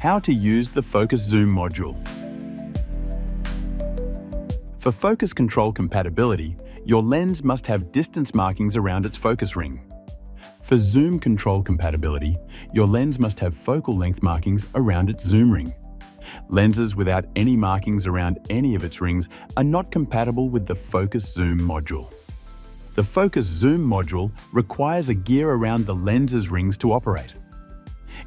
How to use the focus zoom module. For focus control compatibility, your lens must have distance markings around its focus ring. For zoom control compatibility, your lens must have focal length markings around its zoom ring. Lenses without any markings around any of its rings are not compatible with the focus zoom module. The focus zoom module requires a gear around the lens's rings to operate.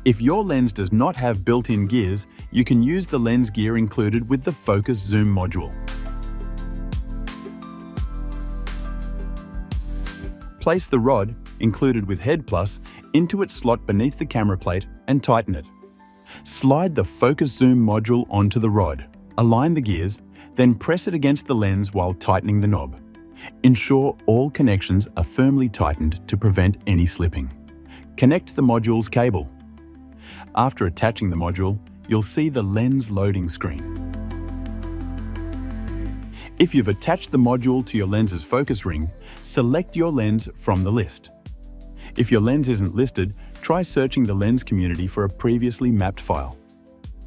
If your lens does not have built-in gears, you can use the lens gear included with the focus zoom module. Place the rod, included with Head Plus, into its slot beneath the camera plate and tighten it. Slide the focus zoom module onto the rod, align the gears, then press it against the lens while tightening the knob. Ensure all connections are firmly tightened to prevent any slipping. Connect the module's cable. After attaching the module, you'll see the lens loading screen. If you've attached the module to your lens's focus ring, select your lens from the list. If your lens isn't listed, try searching the lens community for a previously mapped file.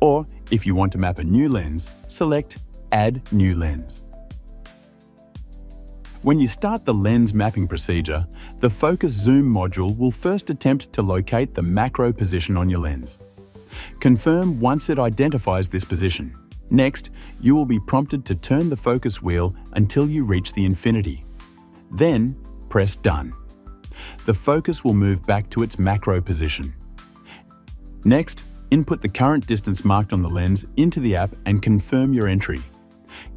Or, if you want to map a new lens, select Add New Lens. When you start the lens mapping procedure, the focus zoom module will first attempt to locate the macro position on your lens. Confirm once it identifies this position. Next, you will be prompted to turn the focus wheel until you reach the infinity. Then, press Done. The focus will move back to its macro position. Next, input the current distance marked on the lens into the app and confirm your entry.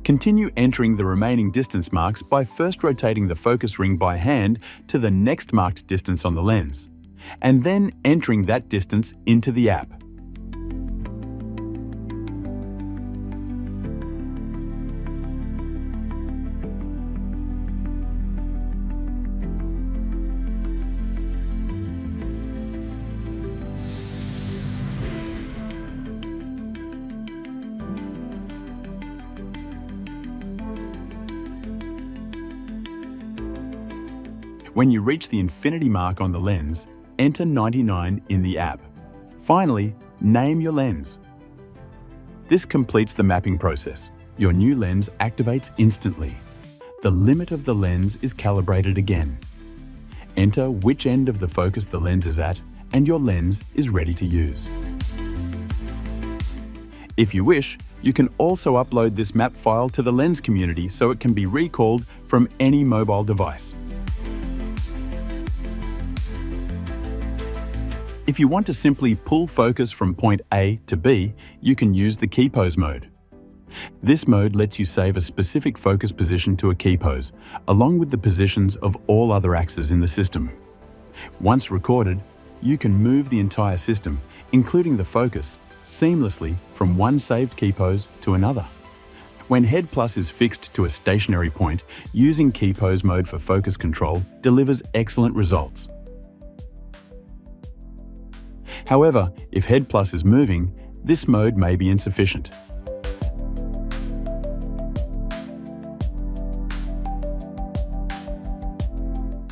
Continue entering the remaining distance marks by first rotating the focus ring by hand to the next marked distance on the lens, and then entering that distance into the app. When you reach the infinity mark on the lens, enter 99 in the app. Finally, name your lens. This completes the mapping process. Your new lens activates instantly. The limit of the lens is calibrated again. Enter which end of the focus the lens is at, and your lens is ready to use. If you wish, you can also upload this map file to the lens community so it can be recalled from any mobile device. If you want to simply pull focus from point A to B, you can use the Keypose mode. This mode lets you save a specific focus position to a key pose, along with the positions of all other axes in the system. Once recorded, you can move the entire system, including the focus, seamlessly from one saved key pose to another. When Head Plus is fixed to a stationary point, using Keypose mode for focus control delivers excellent results. However, if Head Plus is moving, this mode may be insufficient.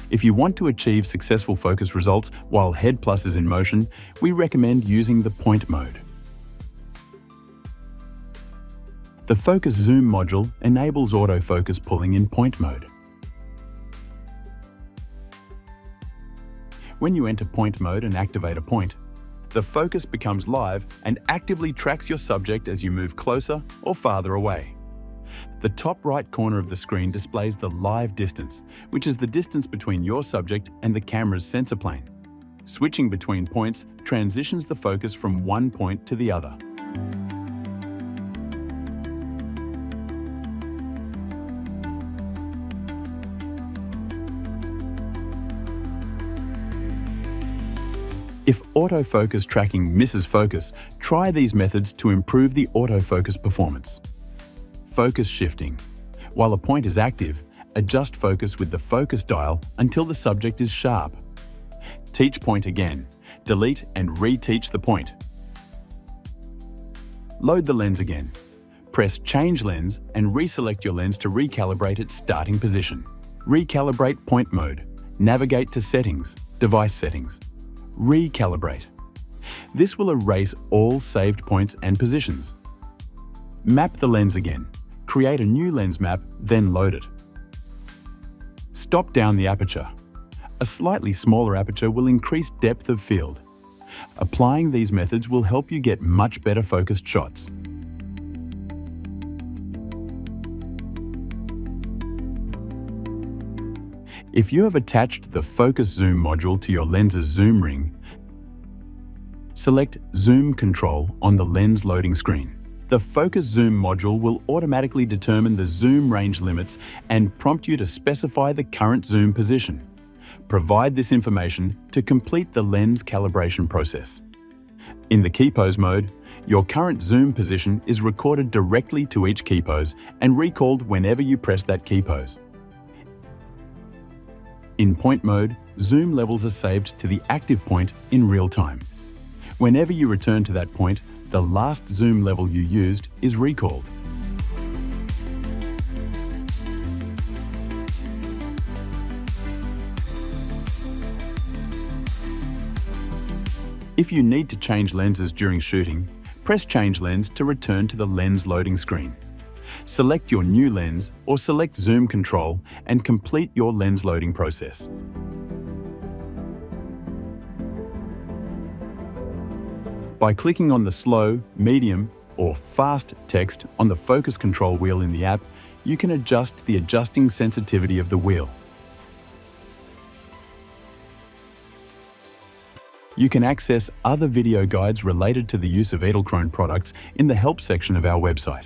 If you want to achieve successful focus results while Head Plus is in motion, we recommend using the point mode. The focus zoom module enables autofocus pulling in point mode. When you enter point mode and activate a point, the focus becomes live and actively tracks your subject as you move closer or farther away. The top right corner of the screen displays the live distance, which is the distance between your subject and the camera's sensor plane. Switching between points transitions the focus from one point to the other. If autofocus tracking misses focus, try these methods to improve the autofocus performance. Focus shifting. While a point is active, adjust focus with the focus dial until the subject is sharp. Teach point again. Delete and reteach the point. Load the lens again. Press Change Lens and reselect your lens to recalibrate its starting position. Recalibrate point mode. Navigate to Settings, Device Settings. Recalibrate. This will erase all saved points and positions. Map the lens again. Create a new lens map, then load it. Stop down the aperture. A slightly smaller aperture will increase depth of field. Applying these methods will help you get much better focused shots. If you have attached the focus zoom module to your lens's zoom ring, select Zoom Control on the lens loading screen. The focus zoom module will automatically determine the zoom range limits and prompt you to specify the current zoom position. Provide this information to complete the lens calibration process. In the Keypose mode, your current zoom position is recorded directly to each key pose and recalled whenever you press that key pose. In point mode, zoom levels are saved to the active point in real time. Whenever you return to that point, the last zoom level you used is recalled. If you need to change lenses during shooting, press Change Lens to return to the lens loading screen. Select your new lens or select Zoom Control and complete your lens loading process. By clicking on the slow, medium, or fast text on the focus control wheel in the app, you can adjust the adjusting sensitivity of the wheel. You can access other video guides related to the use of edelkrone products in the help section of our website.